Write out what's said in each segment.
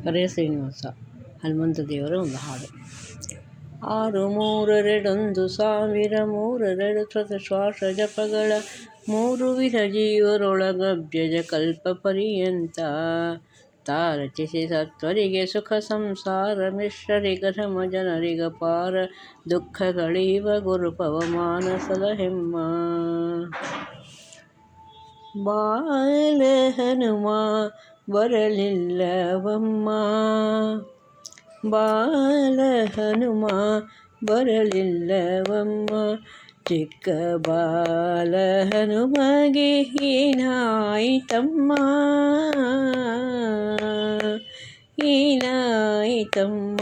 ಹರೇ ಶ್ರೀನಿವಾಸ ಹನುಮಂತ ದೇವರ ಒಂದು ಹಾಡು. 6321000 ಶತಶ್ವಾಸ ಜಪಗಳ 3 ವಿಧ ಜೀವರೊಳಗವ್ಯಜ ಕಲ್ಪ ಪರ್ಯಂತ ತಾರಚಿಸಿ ಸತ್ವರಿಗೆ ಸುಖ ಸಂಸಾರ ಮಿಶ್ರರಿಗ ಧಮ ಜನರಿಗ ಪಾರ ದುಃಖಗಳೀವ ಗುರು ಪವಮಾನ ಸಲಹೆಮ್ಮ. ಬಾಲ ಹನುಮ ಬರಲಿಲ್ಲವಮ್ಮ, ಬಾಲ ಹನುಮ ಬರಲಿಲ್ಲವಮ್ಮ, ಚಿಕ್ಕ ಬಾಲ ಹನುಮಗೆ ಏನಾಯಿತಮ್ಮ, ಏನಾಯಿತಮ್ಮ.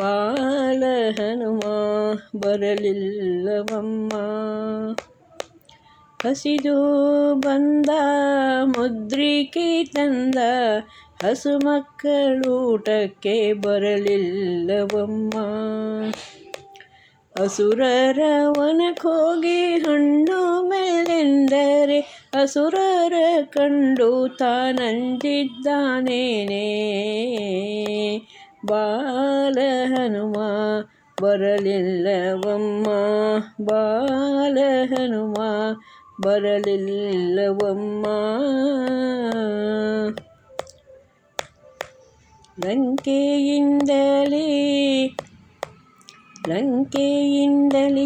ಬಾಲ ಹನುಮ ಬರಲಿಲ್ಲವಮ್ಮ, ಹಸಿದು ಬಂದ ಮುದ್ರಿಕೆ ತಂದ ಹಸು ಮಕ್ಕಳೂಟಕ್ಕೆ ಬರಲಿಲ್ಲವಮ್ಮ, ಅಸುರರ ವನಕ್ಕೋಗಿ ಹಣ್ಣು ಮೇಲೆಂದರೆ ಅಸುರರ ಕಂಡು ತಾನಂದಿದ್ದಾನೇನೆ. ಬಾಲ ಹನುಮ ಬರಲಿಲ್ಲವಮ್ಮ, ಬಾಲ ಹನುಮ ಬರಲಿಲ್ಲವಮ್ಮ. ಲಂಕೆಯಿಂದಲೇ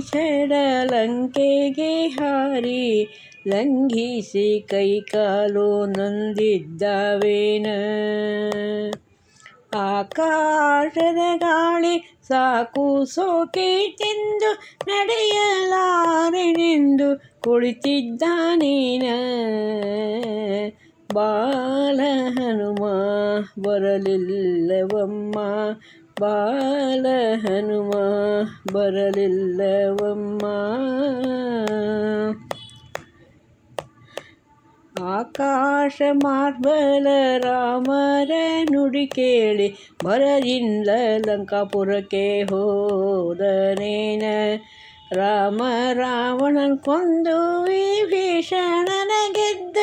ಛಡ ಲಂಕೆಗೆ ಹಾರಿ ಲಂಘಿಸಿ ಕೈಕಾಲು ನೊಂದಿದ್ದಾವೇನ. ಆಕಾಶದ ಗಾಳಿ ಸಾಕು ಸೋಕೇತೆಂದು ನಡೆಯಲಾರೆನೆಂದು ಕುಳಿತಿದ್ದಾನೇನ. ಬಾಲ ಹನುಮ ಬರಲಿಲ್ಲವಮ್ಮ, ಬಾಲ ಹನುಮ ಬರಲಿಲ್ಲವಮ್ಮ. ಆಕಾಶ ಮಾರ್ಬಲ ರಾಮರ ನುಡಿ ಕೇಳಿ ಭರದಿಂದ ಲಂಕಾಪುರಕ್ಕೆ ಹೋದನೇನ. ರಾಮ ರಾವಣನ ಕೊಂದು ವಿಭೀಷಣನ ಗೆದ್ದ,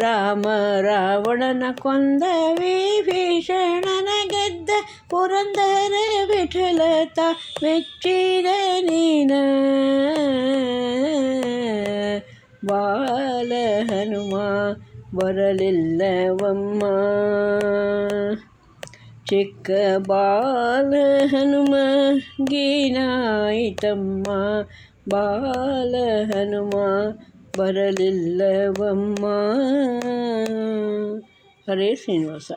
ರಾಮ ರಾವಣನ ಕೊಂದ ವಿಭೀಷಣನ ಗೆದ್ದ ಪುರಂದರ ವಿಠಲತ ಮೆಚ್ಚಿದ ನೀನ. ಬಾಲ ಹನುಮ ಬರಲಿಲ್ಲವಮ್ಮ, ಚಿಕ್ಕ ಬಾಲ ಹನುಮಗೇನಾಯಿತಮ್ಮ, ಬಾಲ ಹನುಮ ಬರಲಿಲ್ಲವಮ್ಮ. ಹರೇ ಶ್ರೀನಿವಾಸ.